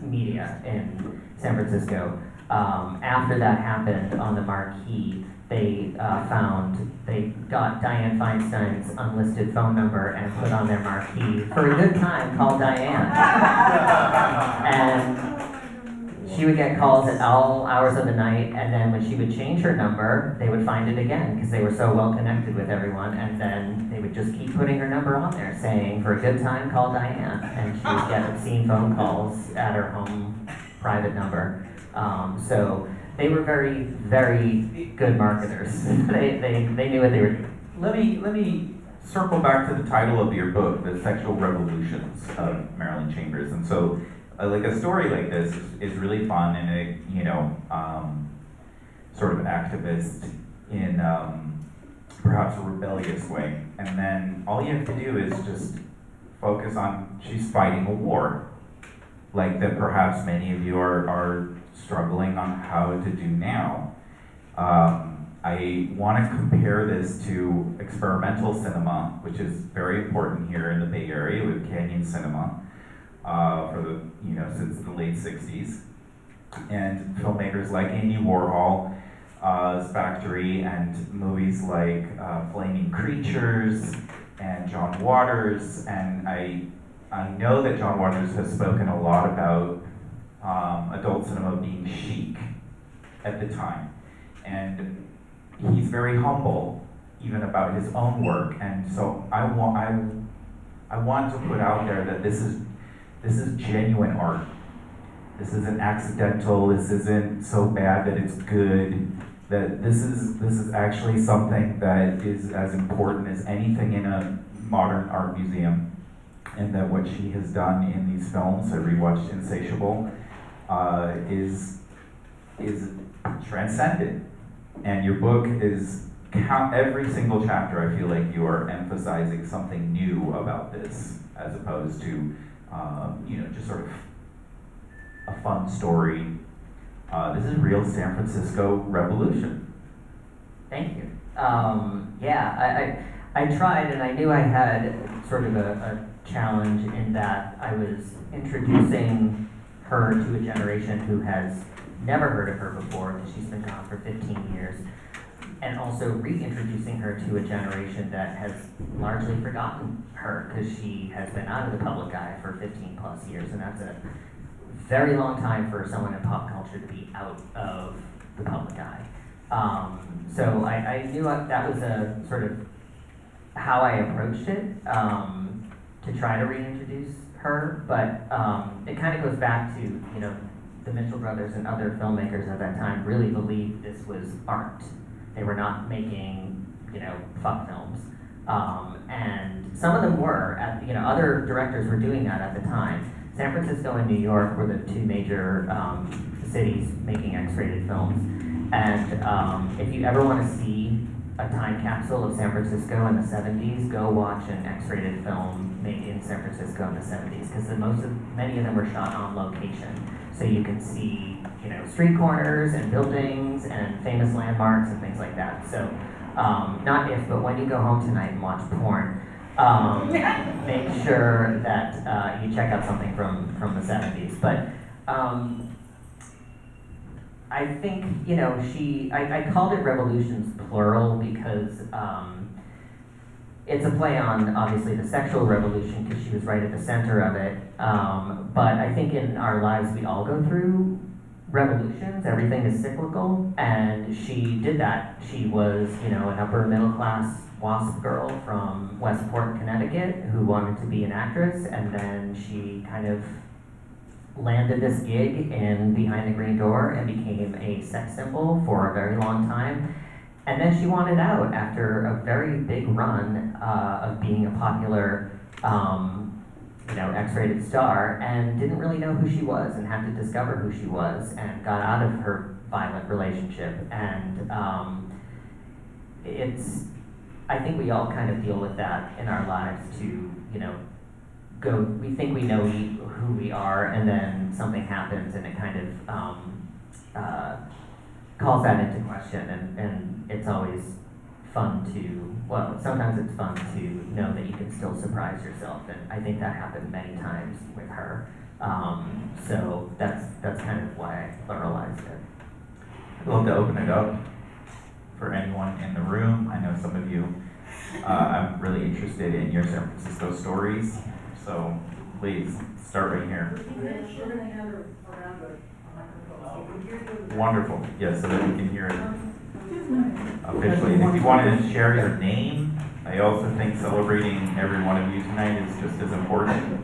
media in San Francisco. After that happened on the Marquee, they got Dianne Feinstein's unlisted phone number and put on their marquee, for a good time, call Diane. And she would get calls at all hours of the night, and then when she would change her number, they would find it again, because they were so well connected with everyone, and then they would just keep putting her number on there, saying, for a good time, call Diane. And she would get obscene phone calls at her home private number. So they were very, very good marketers. they knew what they were doing. Let me circle back to the title of your book, The Sexual Revolutions of Marilyn Chambers. And so, like a story like this is really fun, and it, sort of activist in perhaps a rebellious way. And then all you have to do is just focus on she's fighting a war, like that perhaps many of you are struggling on how to do now. I want to compare this to experimental cinema, which is very important here in the Bay Area with Canyon Cinema for the since the late '60s, and filmmakers like Andy Warhol's Factory, and movies like Flaming Creatures and John Waters. And I know that John Waters has spoken a lot about adult cinema being chic at the time, and he's very humble even about his own work. And so I want to put out there that this is genuine art. This isn't accidental. This isn't so bad that it's good. That this is actually something that is as important as anything in a modern art museum. And that what she has done in these films, I rewatched Insatiable, is transcendent. And your book is, every single chapter I feel like you are emphasizing something new about this, as opposed to just sort of a fun story. This is real San Francisco revolution. Thank you. I tried, and I knew I had sort of a challenge in that I was introducing her to a generation who has never heard of her before, because she's been gone for 15 years, and also reintroducing her to a generation that has largely forgotten her, because she has been out of the public eye for 15 plus years, and that's a very long time for someone in pop culture to be out of the public eye. So I knew that was a sort of how I approached it, to try to reintroduce her, but it kind of goes back to, the Mitchell brothers and other filmmakers at that time really believed this was art. They were not making, fuck films. And some of them were, other directors were doing that at the time. San Francisco and New York were the two major cities making X-rated films. And if you ever want to see a time capsule of San Francisco in the 70s, go watch an X-rated film made in San Francisco in the 70s, because many of them were shot on location. So you can see, street corners and buildings and famous landmarks and things like that. So, not if, but when you go home tonight and watch porn, make sure that you check out something from the 70s. But I think, I called it Revolutions plural because it's a play on, obviously, the sexual revolution, because she was right at the center of it. But I think in our lives we all go through revolutions. Everything is cyclical, and she did that. She was, an upper middle class WASP girl from Westport, Connecticut, who wanted to be an actress, and then she kind of landed this gig in Behind the Green Door and became a sex symbol for a very long time. And then she wanted out after a very big run of being a popular, X-rated star, and didn't really know who she was and had to discover who she was, and got out of her violent relationship. And I think we all kind of deal with that in our lives to, we think we know who we are, and then something happens and it kind of calls that into question, and it's always fun sometimes it's fun to know that you can still surprise yourself, and I think that happened many times with her. So that's kind of why I pluralized it. I'd love to open it up for anyone in the room. I know some of you, I'm really interested in your San Francisco stories, so please start right here. Wonderful, yes, so that we can hear it officially. And if you wanted to share your name, I also think celebrating every one of you tonight is just as important.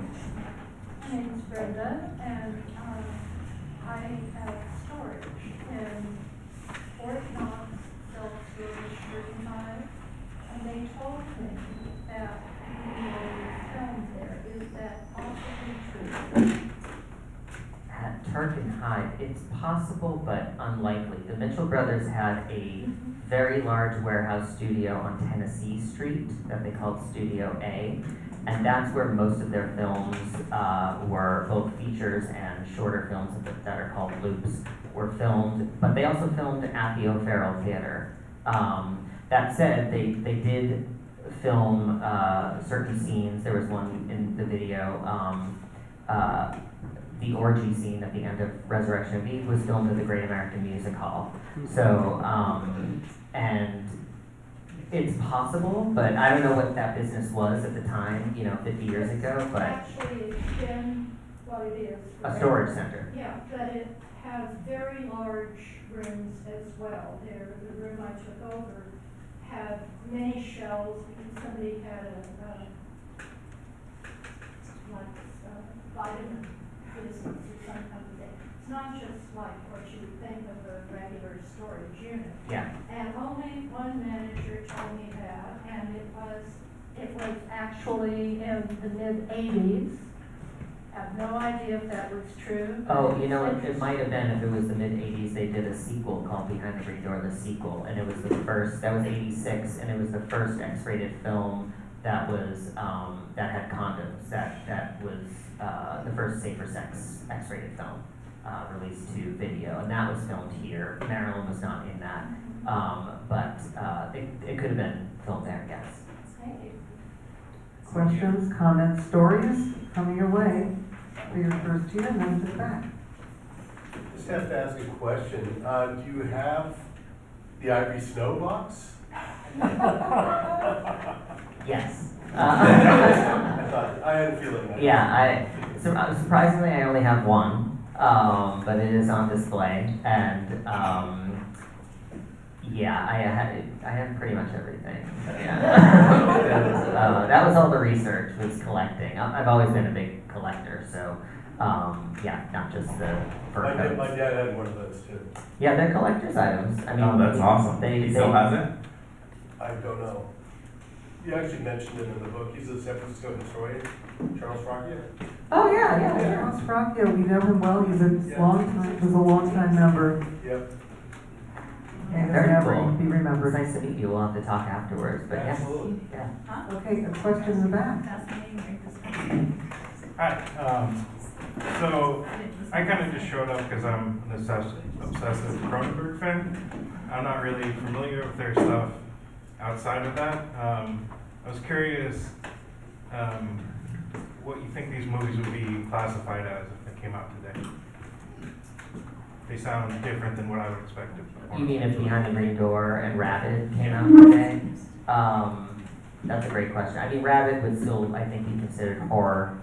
My name is Brenda, and I have storage in Fort Knox, self-storage 35, and they told me that you filmed there. Is that possibly true? At Turk and Hyde, it's possible but unlikely. The Mitchell brothers had a very large warehouse studio on Tennessee Street that they called Studio A, and that's where most of their films were, both features and shorter films that are called loops, were filmed, but they also filmed at the O'Farrell Theater. That said, they did film certain scenes. There was one in the video, the orgy scene at the end of Resurrection of Eve was filmed at the Great American Music Hall. So, and it's possible, but I don't know what that business was at the time, 50 years ago, but. Actually, it's been what it is. A storage center. Yeah, but it has very large rooms as well. The room I took over had many shelves because somebody had vitamin business or some kind of thing. It's not just like what you would think of a regular storage unit. Yeah. And only one manager told me that, and it was actually in the mid-80s. Have no idea if that was true. Oh, it might have been if it was the mid-80s. They did a sequel called Behind the Green Door, the sequel, and it was the first. That was '86, and it was the first X-rated film that was that had condoms. That was the first safer sex X-rated film released to video, and that was filmed here. Marilyn was not in that, but it could have been filmed there, I guess. Thank you. Questions, comments, stories coming your way for your first year and then to the back. Just have to ask a question. Do you have the Ivory Snow box? Yes. I had a feeling that. Yeah, surprisingly, I only have one, but it is on display, and yeah, I have pretty much everything. Yeah. That was all the research, was collecting. I've always been a big collector, so yeah, not just the fur coats. My dad had one of those too. Yeah, they're collector's items. I mean, that's awesome. He still has it? I don't know. You actually mentioned it in the book. He's a San Francisco historian, Charles Frocchia. Oh yeah, Charles Frocchia. We know him well. He's a long time member. Yep. And Very never cool. be It was remembered. nice to meet you. We'll have to talk afterwards, but yes. Absolutely. Yeah. Okay, a question in the back. Hi, so I kind of just showed up because I'm an obsessive Cronenberg fan. I'm not really familiar with their stuff outside of that. I was curious what you think these movies would be classified as if they came out today. They sound different than what I would expect. You mean if Behind the Green Door and Rabid came out today? That's a great question. I mean, Rabid would still, I think, be considered horror.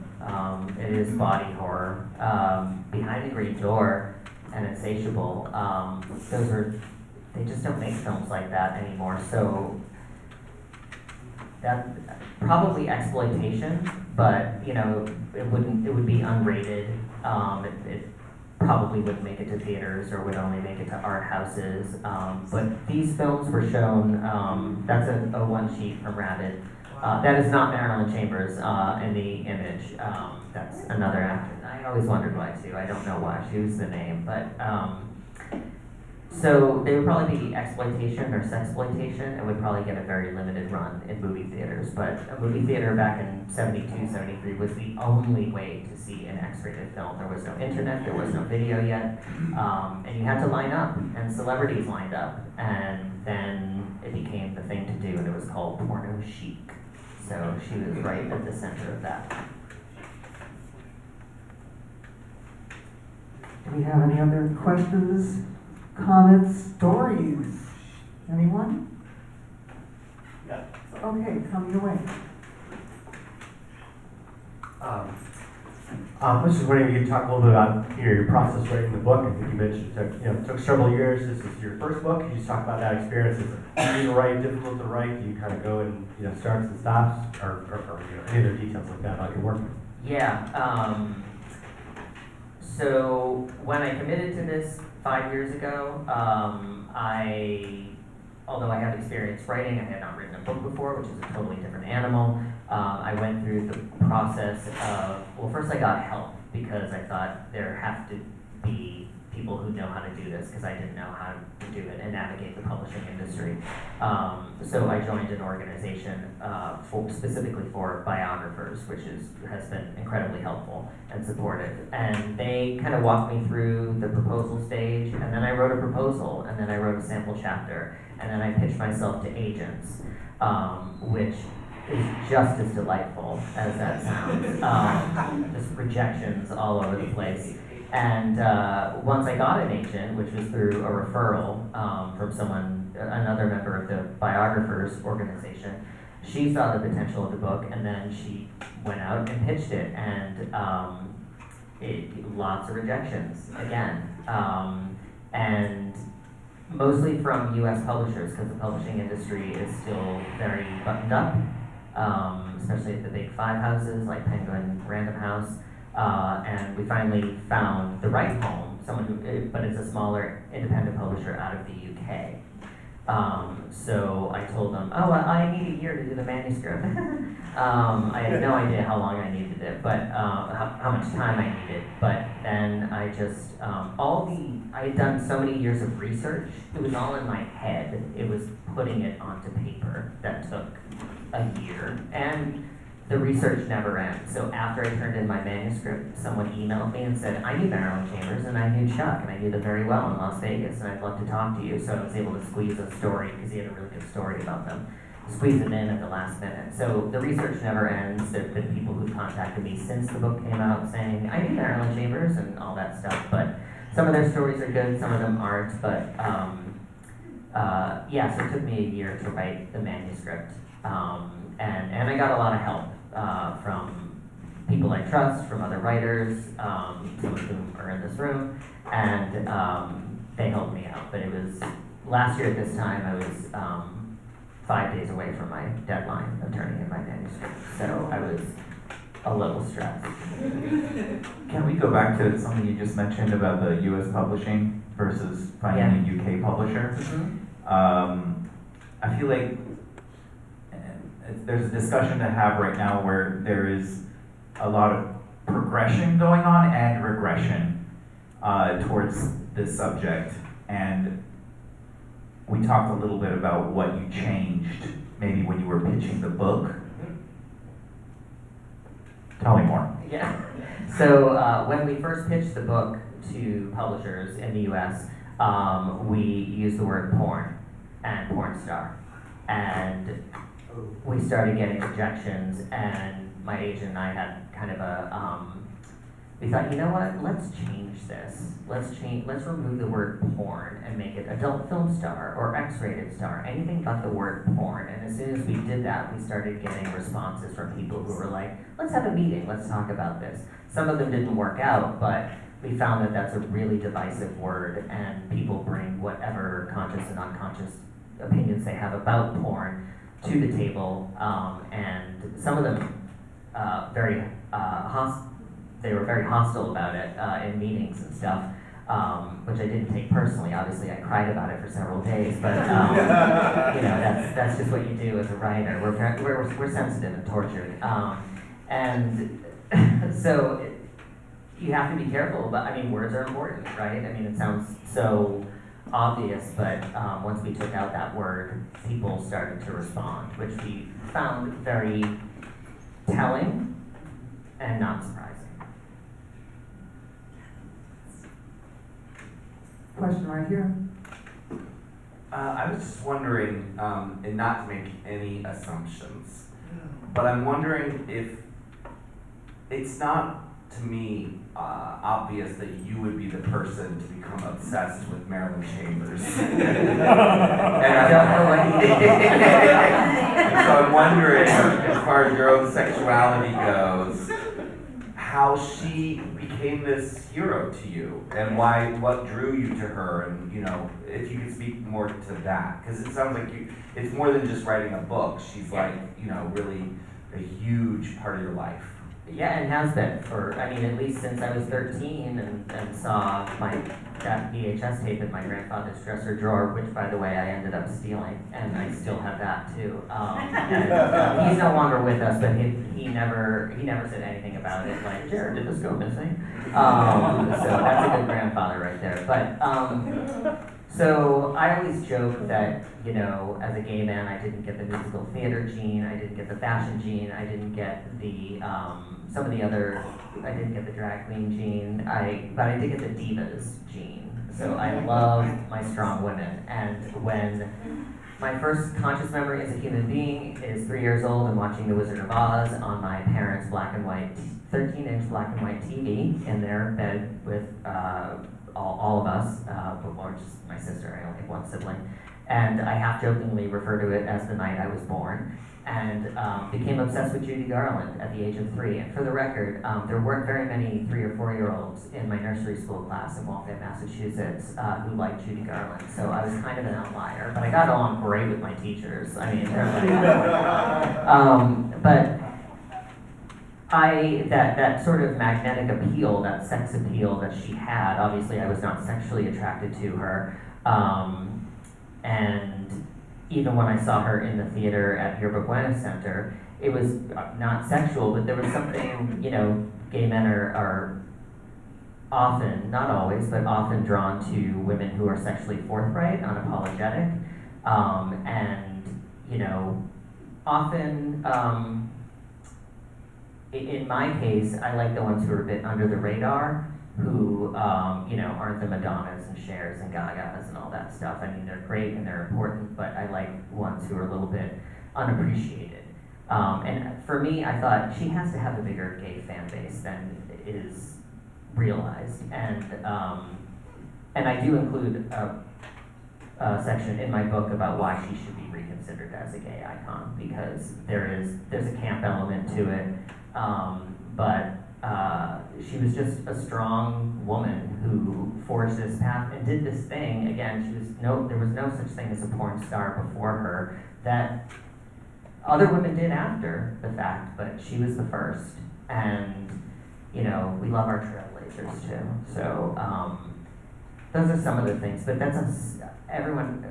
It is body horror. Behind the Green Door and Insatiable, they just don't make films like that anymore. So that probably exploitation, but it would be unrated. It probably wouldn't make it to theaters or would only make it to art houses. But these films were shown, that's a one sheet from Rabid. That is not Marilyn Chambers in the image. That's another actor. I always wondered why too. I don't know why. She was the name. But so they would probably be exploitation or sexploitation and would probably get a very limited run in movie theaters. But a movie theater back in 72, 73 was the only way to see an X-rated film. There was no internet, there was no video yet, and you had to line up, and celebrities lined up, and then it became the thing to do, and it was called porno chic. So she was right at the center of that. Do we have any other questions, comments, stories? Anyone? Yeah. Okay, come your way. I was just wondering if you could talk a little bit about your process writing the book. I think you mentioned it took several years. This is your first book. Could you just talk about that experience? Is it easy to write, difficult to write? Do you kind of go and starts and stops, or any other details like that about your work? Yeah. So when I committed to this 5 years ago, although I have experience writing, I had not written a book before, which is a totally different animal. I went through the process of, well, first I got help because I thought there have to be people who know how to do this because I didn't know how to do it and navigate the publishing industry. So I joined an organization specifically for biographers, which has been incredibly helpful and supportive. And they kind of walked me through the proposal stage, and then I wrote a proposal, and then I wrote a sample chapter, and then I pitched myself to agents, which is just as delightful as that sounds. Just rejections all over the place. And once I got an agent, which was through a referral from another member of the biographers organization, she saw the potential of the book, and then she went out and pitched it, and lots of rejections again, and mostly from U.S. publishers, because the publishing industry is still very buttoned up, especially at the big five houses like Penguin, Random House. And we finally found the right home, but it's a smaller independent publisher out of the UK. So I told them, I need a year to do the manuscript. I had no idea how long I needed it, but how much time I needed. But then I just, I had done so many years of research, it was all in my head. It was putting it onto paper that took a year. And the research never ends. So after I turned in my manuscript, someone emailed me and said, I knew Marilyn Chambers and I knew Chuck and I knew them very well in Las Vegas and I'd love to talk to you. So I was able to squeeze a story, because he had a really good story about them, squeeze it in at the last minute. So the research never ends. There have been people who've contacted me since the book came out saying, I knew Marilyn Chambers and all that stuff, but some of their stories are good, some of them aren't, but so it took me a year to write the manuscript. And I got a lot of help from people I trust, from other writers, some of whom are in this room, and they helped me out. But it was, last year at this time, I was 5 days away from my deadline of turning in my manuscript, so I was a little stressed. Can we go back to something you just mentioned about the U.S. publishing versus finding a UK publisher? Mm-hmm. I feel like there's a discussion to have right now where there is a lot of progression going on and regression towards this subject, and we talked a little bit about what you changed, maybe when you were pitching the book. Tell me more. Yeah. So when we first pitched the book to publishers in the U.S., we used the word porn and porn star. And we started getting rejections, and my agent and I had kind of we thought, you know what, let's change this. Let's remove the word porn and make it adult film star or X-rated star, anything but the word porn. And as soon as we did that, we started getting responses from people who were like, let's have a meeting, let's talk about this. Some of them didn't work out, but we found that that's a really divisive word, and people bring whatever conscious and unconscious opinions they have about porn to the table, and some of them they were very hostile about it in meetings and stuff, which I didn't take personally. Obviously, I cried about it for several days, but you know, that's just what you do as a writer. We're sensitive and tortured, and so you have to be careful. But I mean, words are important, right? I mean, it sounds so obvious, but once we took out that word, people started to respond, which we found very telling and not surprising. Question right here. I was just wondering, and not to make any assumptions, but I'm wondering if it's not, to me, obvious that you would be the person to become obsessed with Marilyn Chambers. And so I'm wondering, as far as your own sexuality goes, how she became this hero to you, and what drew you to her, and you know, if you could speak more to that, because it sounds like it's more than just writing a book. She's like, you know, really a huge part of your life. Yeah, it has been for, I mean, at least since I was 13 and saw that VHS tape in my grandfather's dresser drawer, which, by the way, I ended up stealing, and I still have that too. And, he's no longer with us, but he never said anything about it. Like, Jared, did this go missing? So that's a good grandfather right there. But so I always joke that, you know, as a gay man, I didn't get the musical theater gene, I didn't get the fashion gene, I didn't get the some of the other, I didn't get the drag queen gene, but I did get the divas gene. So I love my strong women, and when my first conscious memory as a human being is 3 years old and watching The Wizard of Oz on my parents' black and white, 13-inch black and white TV in their bed with all of us, or just my sister. I only have one sibling. And I half-jokingly refer to it as the night I was born, and became obsessed with Judy Garland at the age of 3. And for the record, there weren't very many 3 or 4-year-olds in my nursery school class in Waltham, Massachusetts, who liked Judy Garland. So I was kind of an outlier, but I got along great with my teachers. I mean, but that sort of magnetic appeal, that sex appeal that she had, obviously I was not sexually attracted to her, and even when I saw her in the theater at Yerba Buena Center, it was not sexual, but there was something, you know, gay men are often, not always, but often drawn to women who are sexually forthright, unapologetic, and, you know, often, in my case, I like the ones who are a bit under the radar, who, you know, aren't the Madonnas and Chers and Gagas and all that stuff. I mean, they're great and they're important, but I like ones who are a little bit unappreciated. And for me, I thought she has to have a bigger gay fan base than is realized. And I do include a section in my book about why she should be reconsidered as a gay icon, because there's a camp element to it. But she was just a strong woman who forged this path and did this thing. Again, there was no such thing as a porn star before her that other women did after the fact, but she was the first. And, you know, we love our trailblazers too. So those are some of the things, but that's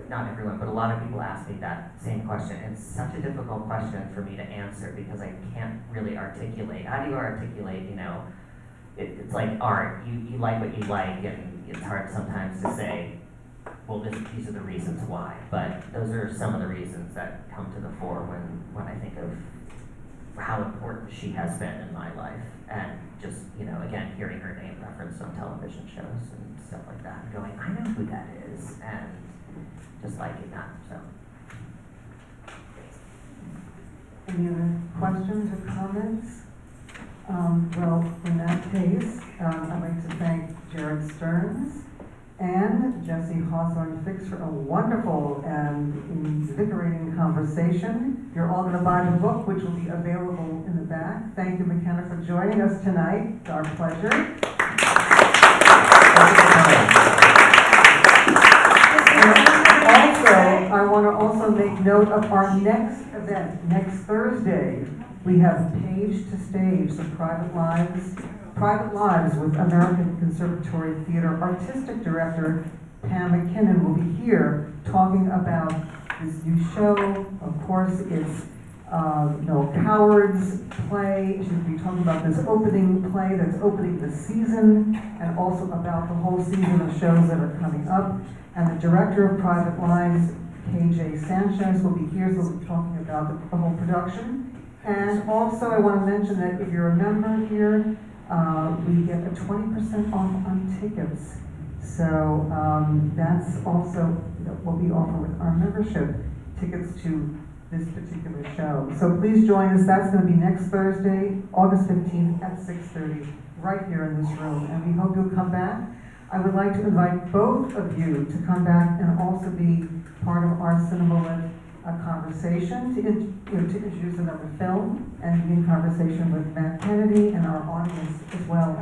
not everyone, but a lot of people ask me that same question. It's such a difficult question for me to answer because I can't really articulate. How do you articulate, you know, it's like art. You like what you like, and it's hard sometimes to say, well, these are the reasons why. But those are some of the reasons that come to the fore when I think of how important she has been in my life. And just, again, hearing her name referenced on television shows and stuff like that, and going, I know who that is, and just liking that, so. Any other questions or comments? Well, in that case, I'd like to thank Jared Stearns and Jesse Hawthorne Ficks for a wonderful and invigorating conversation. You're all going to buy the book, which will be available in the back. Thank you, McKenna, for joining us tonight. It's our pleasure. Also, I want to also make note of our next event. Next Thursday, we have Page to Stage, the Private Lives with American Conservatory Theater Artistic Director Pam McKinnon will be here talking about this new show. Of course, it's No Cowards play. She'll be talking about this opening play that's opening the season, and also about the whole season of shows that are coming up. And the director of Private Lives, KJ Sanchez, will be here, so we'll be talking about the whole production. And also, I want to mention that if you're a member here, we get a 20% off on tickets. So that's also what we offer with our membership, tickets to this particular show. So please join us. That's going to be next Thursday, August 15th at 6:30, right here in this room. And we hope you'll come back. I would like to invite both of you to come back and also be part of our Cinema-Lit conversation to introduce another film and be in conversation with Matt Kennedy and our audience as well.